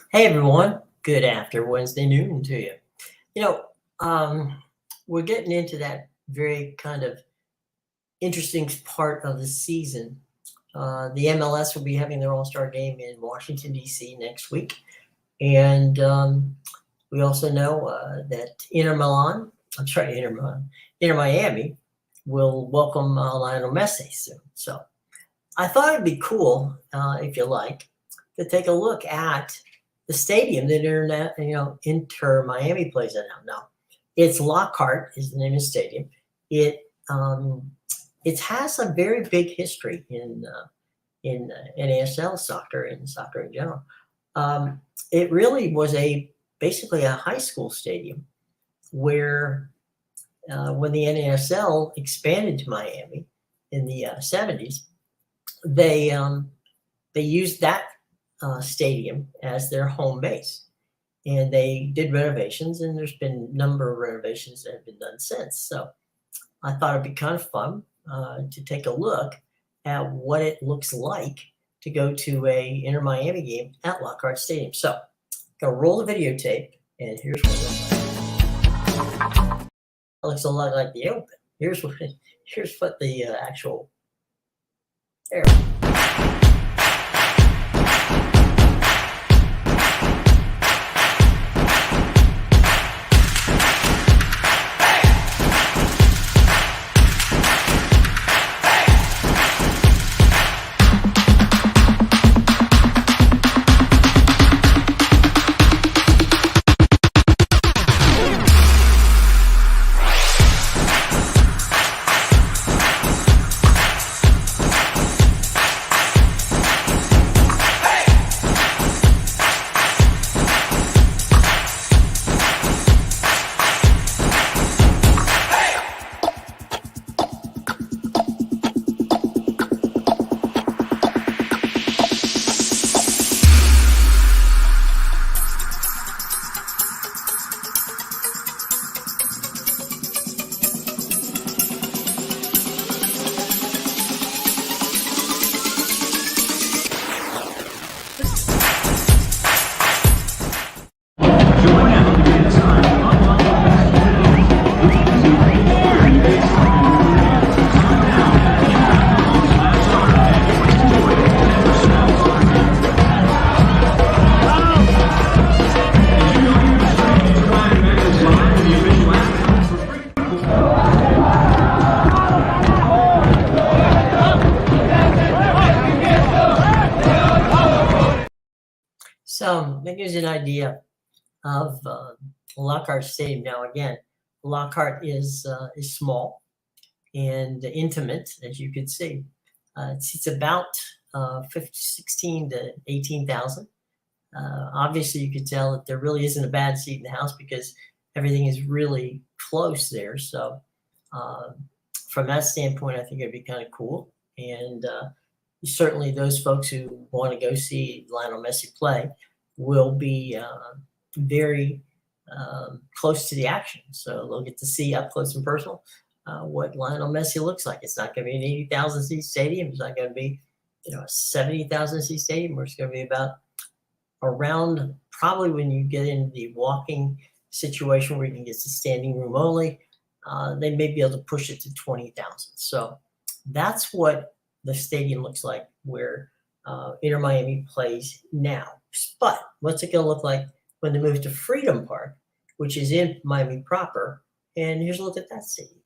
Hey everyone, good after Wednesday noon to you. You know, we're getting into that very kind of interesting part of the season. The MLS will be having their All Star game in Washington, D.C. next week. And we also know that Inter Miami will welcome Lionel Messi soon. So I thought it'd be cool, if you like, to take a look at the stadium that Inter Miami plays in now. Now, it's Lockhart is the name of the stadium. It has a very big history in NASL soccer and soccer in general. It really was basically a high school stadium where when the NASL expanded to Miami in the 70s, they used that stadium as their home base, and they did renovations, and there's been a number of renovations that have been done since. So I thought it'd be kind of fun to take a look at what it looks like to go to a Inter Miami game at Lockhart Stadium. So gonna roll the videotape, and here's what it looks a lot like the Open. Here's what the actual there. So that gives you an idea of Lockhart Stadium. Now, again, Lockhart is small and intimate, as you can see. It seats about 16 to 18,000. Obviously, you could tell that there really isn't a bad seat in the house because everything is really close there. So from that standpoint, I think it'd be kind of cool. And certainly those folks who want to go see Lionel Messi play will be very close to the action. So they'll get to see up close and personal what Lionel Messi looks like. It's not going to be an 80,000 seat stadium. It's not going to be, a 70,000 seat stadium, where it's going to be about around, probably when you get into the walking situation where you can get to standing room only, they may be able to push it to 20,000. So that's what the stadium looks like where Inter Miami plays now. But what's it going to look like when they move to Freedom Park, which is in Miami proper? And here's a look at that stadium.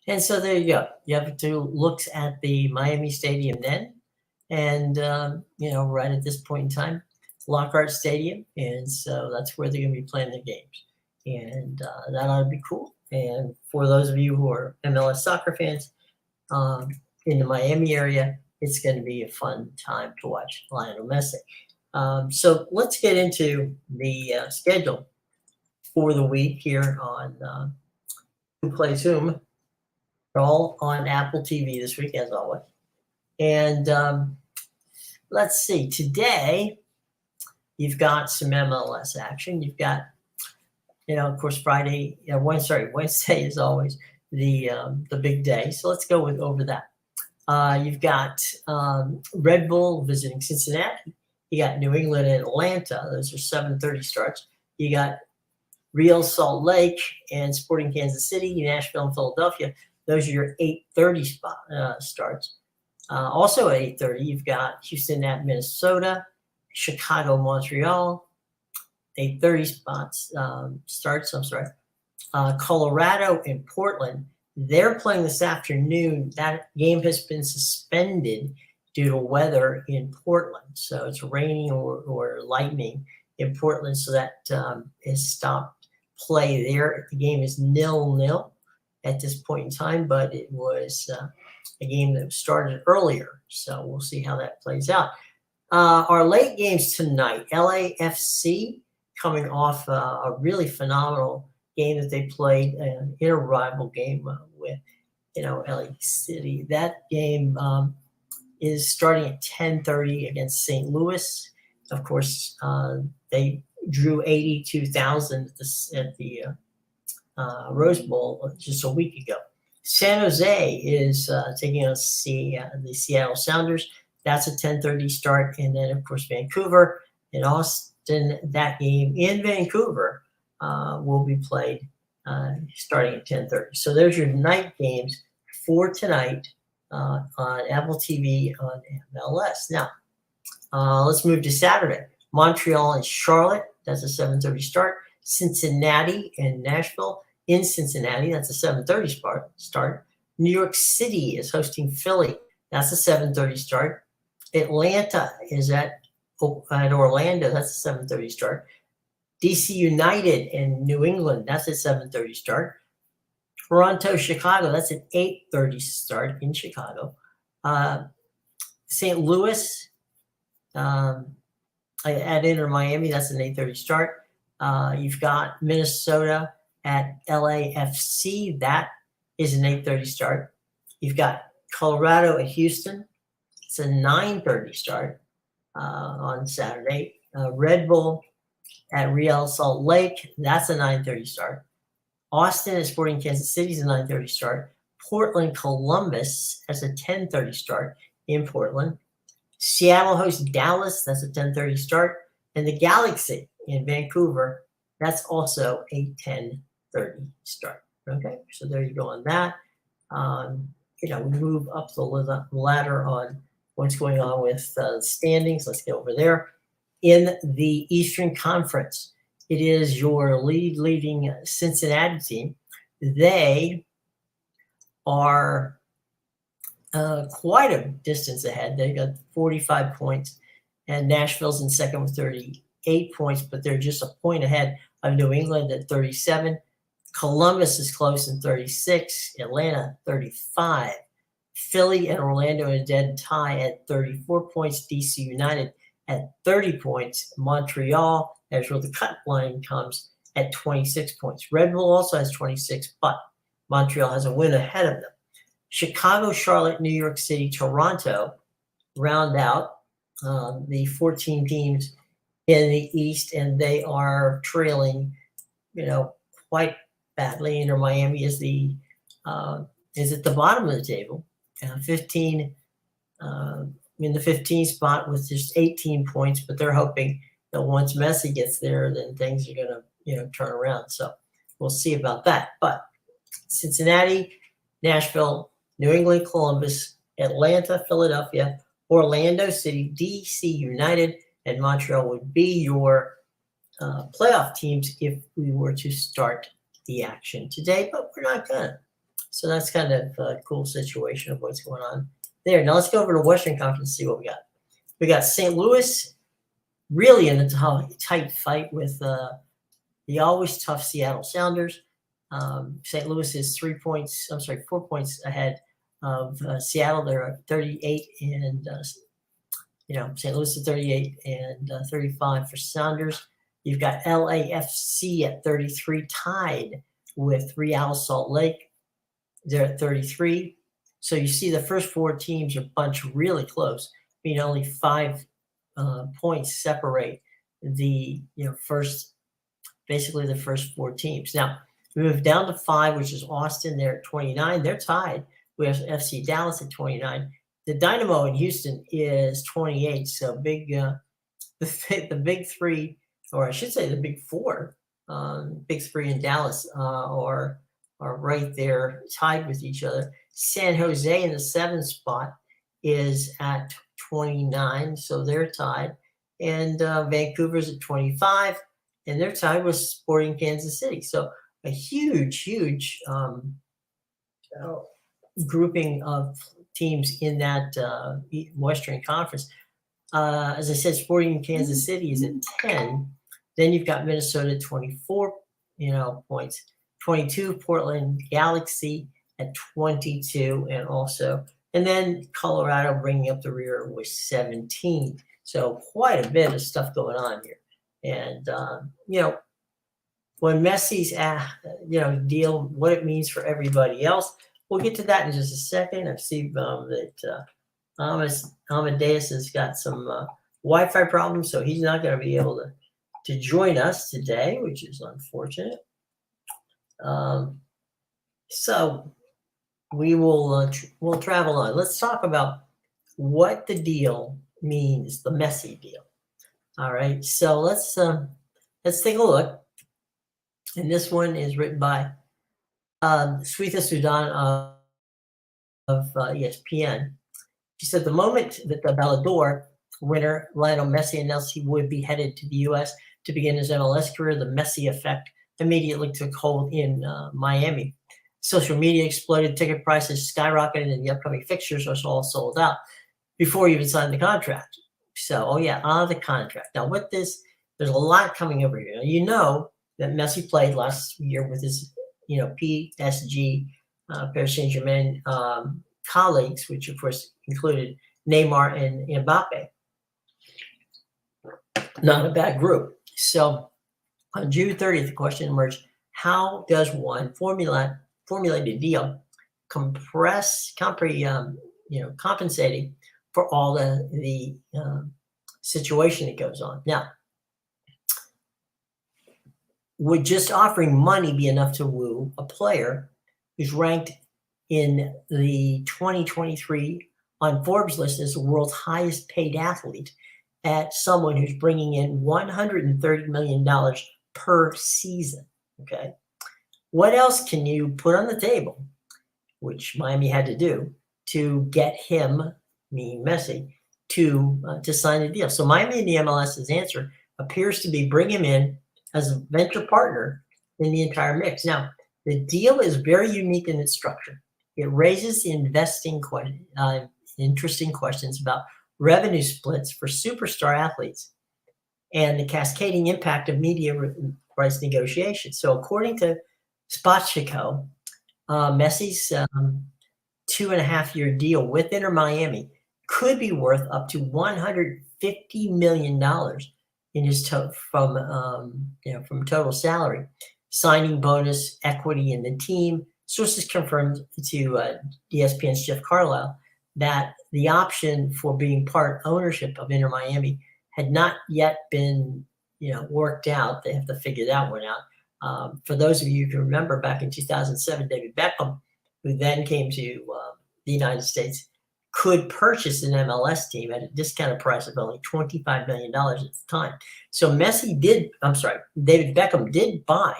And so there you go. You have to look at the Miami Stadium then, And, right at this point in time, Lockhart Stadium. And so that's where they're going to be playing their games. And that ought to be cool. And for those of you who are MLS soccer fans in the Miami area, it's going to be a fun time to watch Lionel Messi. So let's get into the schedule for the week here on Who Plays Whom. They're all on Apple TV this week, as always. And let's see. Today, you've got some MLS action. You've got, of course, Wednesday is always the big day. So let's go over that. You've got Red Bull visiting Cincinnati. You got New England and Atlanta. Those are 7:30 starts. You got Real Salt Lake and Sporting Kansas City, Nashville and Philadelphia. Those are your 8:30 starts. Also at 8:30, you've got Houston at Minnesota, Chicago, Montreal. 8:30 starts. Colorado and Portland. They're playing this afternoon. That game has been suspended due to weather in Portland. So it's raining or lightning in Portland. So that has stopped play there. The game is 0-0 at this point in time, but it was a game that started earlier. So we'll see how that plays out. Our late games tonight, LAFC coming off a really phenomenal game that they played, an inter-rival game with, LA City. That game is starting at 10:30 against St. Louis. Of course, they drew 82,000 at the Rose Bowl just a week ago. San Jose is taking on the Seattle Sounders. That's a 10:30 start. And then, of course, Vancouver and Austin. That game in Vancouver will be played starting at 10:30. So there's your night games for tonight on Apple TV on MLS. Now, let's move to Saturday. Montreal and Charlotte. That's a 7:30 start. Cincinnati and Nashville. In Cincinnati, that's a 7:30 start. New York City is hosting Philly. That's a 7:30 start. Atlanta is at Orlando. That's a 7:30 start. DC United and New England. That's a 7:30 start. Toronto, Chicago. That's an 8:30 start in Chicago. St. Louis at Inter Miami. That's an 8:30 start. You've got Minnesota at LAFC. That is an 8:30 start. You've got Colorado at Houston. It's a 9:30 start on Saturday. Red Bull at Real Salt Lake. That's a 9:30 start. Austin at Sporting Kansas City is a 9:30 start. Portland, Columbus, that's a 10:30 start in Portland. Seattle hosts Dallas. That's a 10:30 start. And the Galaxy in Vancouver, that's also a 10:30 start. Okay, so there you go on that. We move up the ladder on what's going on with standings. Let's get over there. In the Eastern Conference, it is your leading Cincinnati team. They are quite a distance ahead. They got 45 points, and Nashville's in second with 38 points, but they're just a point ahead of New England at 37. Columbus is close in 36. Atlanta, 35. Philly and Orlando in a dead tie at 34 points. DC United at 30 points. Montreal, that's where the cut line comes, at 26 points. Red Bull also has 26, but Montreal has a win ahead of them. Chicago, Charlotte, New York City, Toronto round out the 14 teams in the East, and they are trailing, quite badly. Inter Miami is at the bottom of the table, 15 in the 15th spot with just 18 points, but they're hoping that once Messi gets there, then things are going to, turn around. So we'll see about that. But Cincinnati, Nashville, New England, Columbus, Atlanta, Philadelphia, Orlando City, DC United, and Montreal would be your playoff teams if we were to start the action today, but we're not going to. So that's kind of a cool situation of what's going on there. Now let's go over to Western Conference and see what we got. We got St. Louis really in a tight fight with the always tough Seattle Sounders. St. Louis is 4 points ahead of Seattle. They're at 38 and St. Louis is 38 and 35 for Sounders. You've got LAFC at 33, tied with Real Salt Lake. They're at 33. So you see the first 4 teams are bunched really close. I mean, only 5 points separate the basically the first 4 teams. Now we move down to 5, which is Austin. They're at 29. They're tied. We have FC Dallas at 29. The Dynamo in Houston is 28. So big, the big 3, or I should say the big 4, big 3 in Dallas are right there tied with each other. San Jose in the 7th spot is at 29, so they're tied. And Vancouver's at 25, and they're tied with Sporting Kansas City. So a huge grouping of teams in that Western Conference. As I said, Sporting Kansas City is at 10. Then you've got Minnesota at 24, points. 22, Portland Galaxy at 22, and then Colorado bringing up the rear with 17. So quite a bit of stuff going on here. And, when Messi's, deal, what it means for everybody else, we'll get to that in just a second. I see that Amadeus has got some Wi-Fi problems, so he's not going to be able to join us today, which is unfortunate. So we will we'll travel on. Let's talk about what the deal means, the Messi deal. All right, so let's take a look. And this one is written by Swetha Sudan of ESPN. She said the moment that the Ballon d'Or winner Lionel Messi announced he would be headed to the U.S. to begin his MLS career, the Messi effect immediately took hold in Miami. Social media exploded, ticket prices skyrocketed, and the upcoming fixtures are all sold out before you even sign the contract. So, the contract. Now, there's a lot coming over here. You know that Messi played last year with his, PSG, Paris Saint-Germain colleagues, which of course included Neymar and Mbappe. Not a bad group. So on June 30th, the question emerged: how does one formulate a deal compensating for all the situation that goes on? Now, would just offering money be enough to woo a player who's ranked in the 2023 on Forbes list as the world's highest paid athlete, at someone who's bringing in $130 million per season? Okay. What else can you put on the table, which Miami had to do, to get him, meaning Messi, to sign a deal? So Miami and the MLS's answer appears to be bring him in as a venture partner in the entire mix. Now, the deal is very unique in its structure. It raises the interesting questions about revenue splits for superstar athletes and the cascading impact of media rights negotiations. So according to Spotchico, Messi's 2.5-year deal with Inter Miami could be worth up to $150 million in his from total salary, signing bonus, equity in the team. Sources confirmed to ESPN's Jeff Carlisle that the option for being part ownership of Inter Miami had not yet been worked out. They have to figure that one out. For those of you who remember, back in 2007, David Beckham, who then came to the United States, could purchase an MLS team at a discounted price of only $25 million at the time. So David Beckham did buy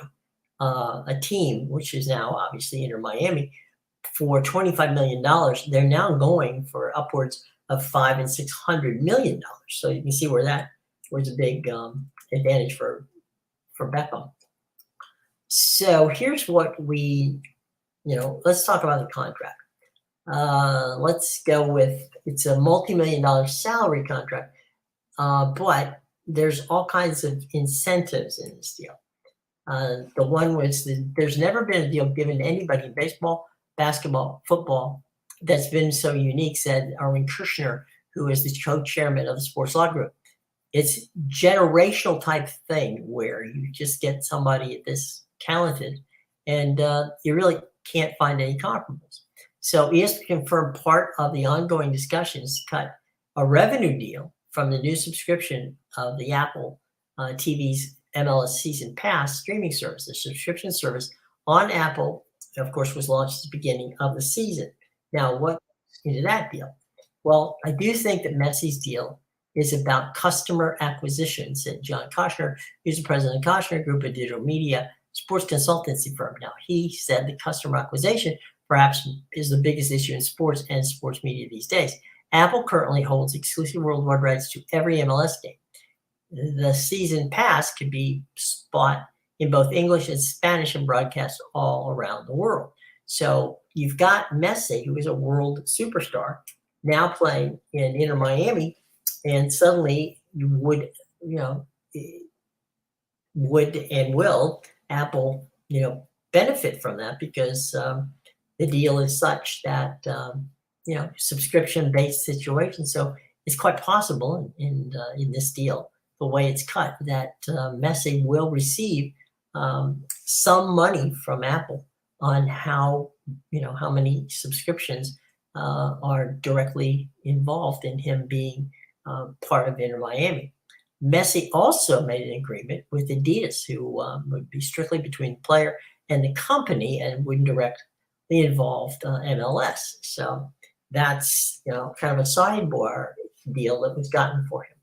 a team, which is now obviously Inter Miami, for $25 million. They're now going for upwards of $500 and $600 million. So you can see where that was a big advantage for Beckham. So here's what let's talk about the contract. Let's go with, it's a multi-million-dollar salary contract, but there's all kinds of incentives in this deal. The one was there's never been a deal given to anybody in baseball, basketball, football that's been so unique, said Erwin Kushner, who is the co-chairman of the Sports Law Group. It's generational type thing where you just get somebody this talented and you really can't find any comparables. So ESPN confirmed part of the ongoing discussions to cut a revenue deal from the new subscription of the Apple TV's MLS Season Pass streaming service. The subscription service on Apple, of course, was launched at the beginning of the season. Now, what into that deal? Well, I do think that Messi's deal is about customer acquisition, said John Koshner, who's the president of Koshner Group, a digital media sports consultancy firm. Now, he said the customer acquisition perhaps is the biggest issue in sports and sports media these days. Apple currently holds exclusive worldwide rights to every MLS game. The season pass could be bought in both English and Spanish and broadcast all around the world. So you've got Messi, who is a world superstar, now playing in Inter Miami, and suddenly you would and will Apple, benefit from that because the deal is such that, subscription-based situation. So it's quite possible in this deal, the way it's cut, that Messi will receive some money from Apple on how many subscriptions are directly involved in him being part of Inter Miami. Messi also made an agreement with Adidas, who would be strictly between the player and the company and wouldn't directly involve MLS. So that's kind of a sidebar deal that was gotten for him.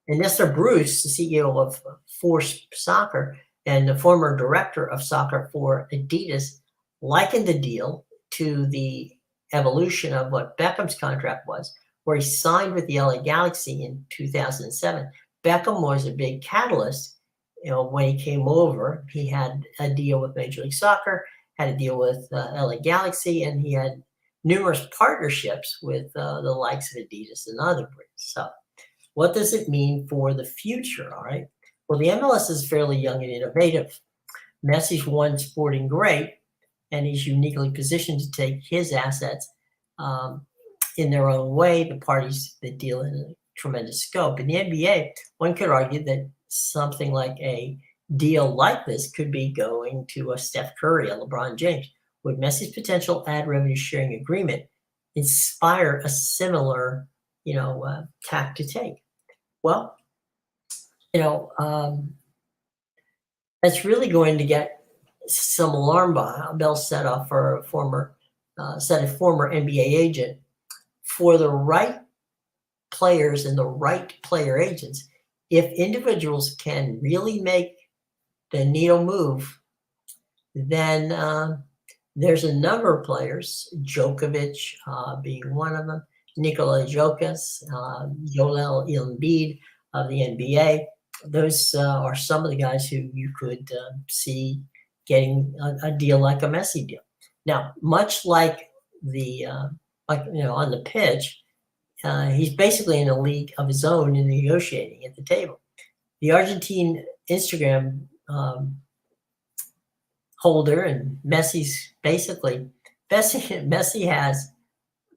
And Nestor Bruce, the CEO of Force Soccer and the former director of soccer for Adidas, likened the deal to the evolution of what Beckham's contract was, where he signed with the LA Galaxy in 2007. Beckham was a big catalyst. When he came over, he had a deal with Major League Soccer, had a deal with LA Galaxy, and he had numerous partnerships with the likes of Adidas and other brands. So what does it mean for the future? All right. Well, the MLS is fairly young and innovative. Messi's one sporting great, and he's uniquely positioned to take his assets in their own way. The parties that deal in a tremendous scope. In the NBA, one could argue that something like a deal like this could be going to a Steph Curry, a LeBron James. Would Messi's potential ad revenue sharing agreement inspire a similar, tack to take? Well, that's really going to get some alarm bells set off for a former NBA agent. For the right players and the right player agents, if individuals can really make the needle move, then there's a number of players, Djokovic being one of them, Nikola Jokic, Joel Embiid of the NBA. Those are some of the guys who you could see getting a deal like a Messi deal. Now, much like on the pitch, he's basically in a league of his own in negotiating at the table. The Argentine Instagram holder, and Messi's Messi has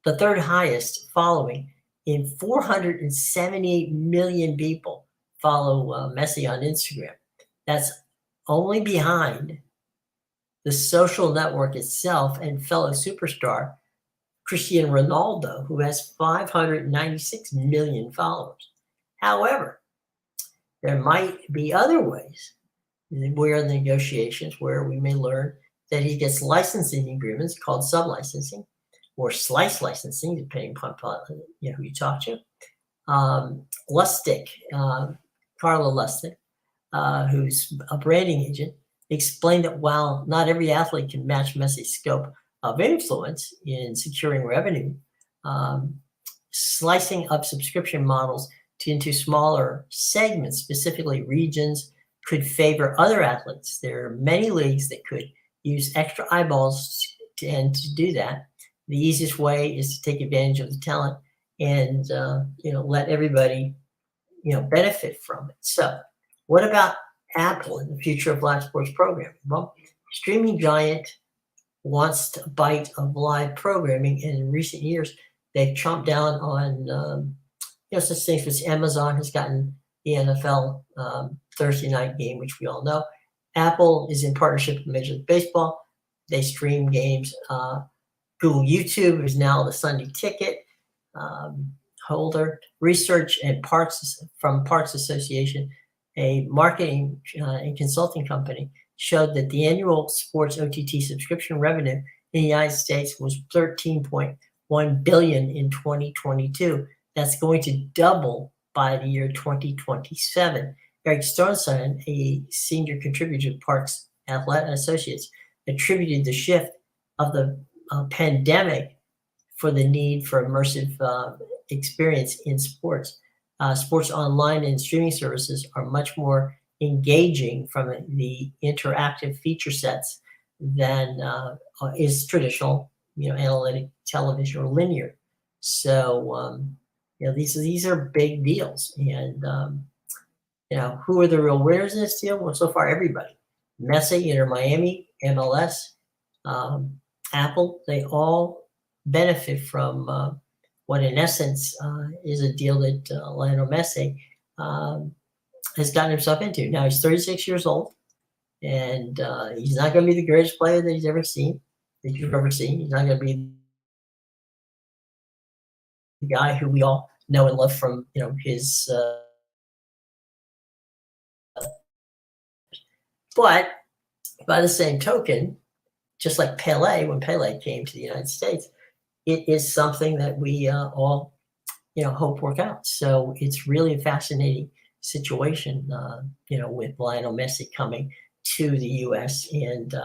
the third highest following in 478 million people follow Messi on Instagram. That's only behind the social network itself and fellow superstar Cristiano Ronaldo, who has 596 million followers. However, there might be other ways where the negotiations where we may learn that he gets licensing agreements called sub-licensing or slice licensing, depending upon who you talk to. Lustig, Carlo Lustig, who's a branding agent, explained that while not every athlete can match Messi's scope of influence in securing revenue, slicing up subscription models into smaller segments, specifically regions, could favor other athletes. There are many leagues that could use extra eyeballs to do that. the easiest way is to take advantage of the talent and, let everybody, benefit from it. So what about Apple and the future of live sports programming? Well, streaming giant wants to bite of live programming, and in recent years, they've chomped down on, such things as Amazon has gotten the NFL Thursday night game, which we all know. Apple is in partnership with Major League Baseball. They stream games. Google YouTube is now the Sunday Ticket holder. Research and Parks Association, a marketing and consulting company, showed that the annual sports OTT subscription revenue in the United States was $13.1 billion in 2022. That's going to double by the year 2027. Eric Stolzenstein, a senior contributor to Parks Associates, attributed the shift of the pandemic for the need for immersive experience in sports. Sports online and streaming services are much more engaging from the interactive feature sets than is traditional, analytic television or linear. So, these are big deals. And, who are the real winners in this deal? Well, so far, everybody. Messi, Inter Miami, MLS, Apple, they all benefit from what in essence is a deal that Lionel Messi has gotten himself into. Now he's 36 years old, and he's not going to be the greatest player that you've ever seen. He's not going to be the guy who we all know and love from his. But by the same token, just like Pele, when Pele came to the United States, it is something that we all, hope work out. So it's really a fascinating situation, with Lionel Messi coming to the U.S. And,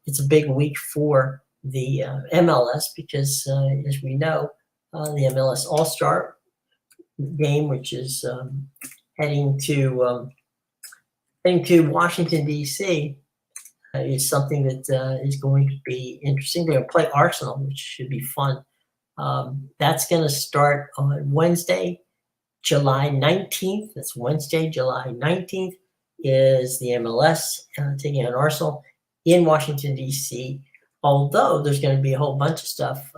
it's a big week for the MLS because, as we know, the MLS All-Star game, which is heading to Washington, D.C., is something that is going to be interesting. They're going to play Arsenal, which should be fun. That's going to start on Wednesday, July 19th. That's Wednesday, July 19th is the MLS taking on Arsenal in Washington, D.C., although there's going to be a whole bunch of stuff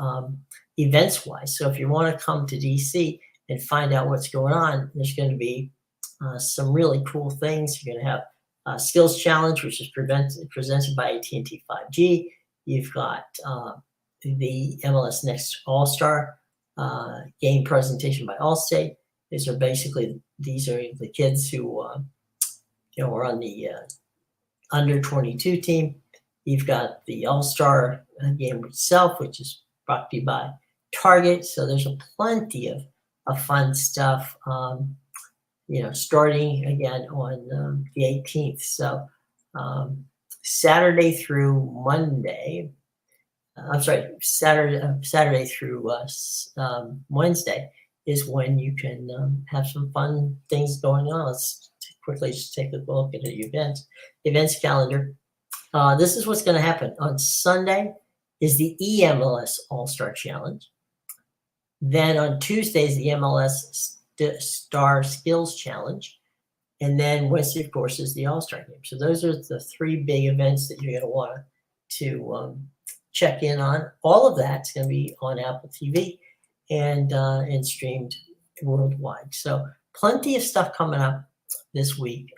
events-wise. So if you want to come to D.C. and find out what's going on, there's going to be some really cool things. You're going to have Skills Challenge, which is presented by AT&T 5G. You've got the MLS Next All-Star game presentation by Allstate. These are the kids who are on the under 22 team. You've got the All-Star game itself, which is brought to you by Target. So there's plenty of fun stuff. Starting again on the 18th. So Saturday through Monday, Saturday through Wednesday is when you can have some fun things going on. Let's quickly just take a look at the events calendar. This is what's going to happen. On Sunday is the EMLS All-Star Challenge. Then on Tuesday is the MLS Star Skills Challenge. And then Wednesday, of course, is the All-Star Game. So those are the three big events that you're going to want to check in on. All of that's going to be on Apple TV and streamed worldwide. So plenty of stuff coming up this week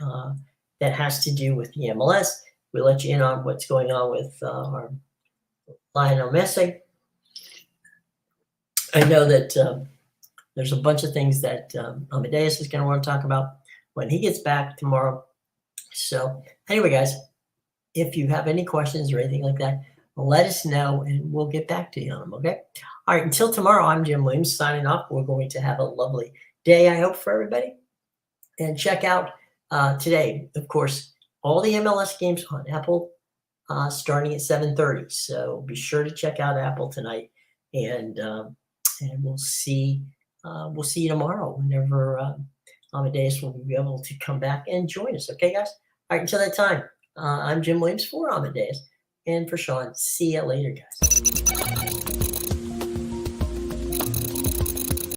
that has to do with the MLS. We'll let you in on what's going on with our Lionel Messi. I know that there's a bunch of things that Amadeus is going to want to talk about when he gets back tomorrow. So anyway, guys, if you have any questions or anything like that, let us know and we'll get back to you on them, okay? All right, until tomorrow, I'm Jim Williams signing off. We're going to have a lovely day, I hope, for everybody. And check out today, of course, all the MLS games on Apple starting at 7:30. So be sure to check out Apple tonight, and we'll see you tomorrow whenever Amadeus will be able to come back and join us. Okay, guys? All right, until that time, I'm Jim Williams for Amadeus and for Sean. See you later, guys.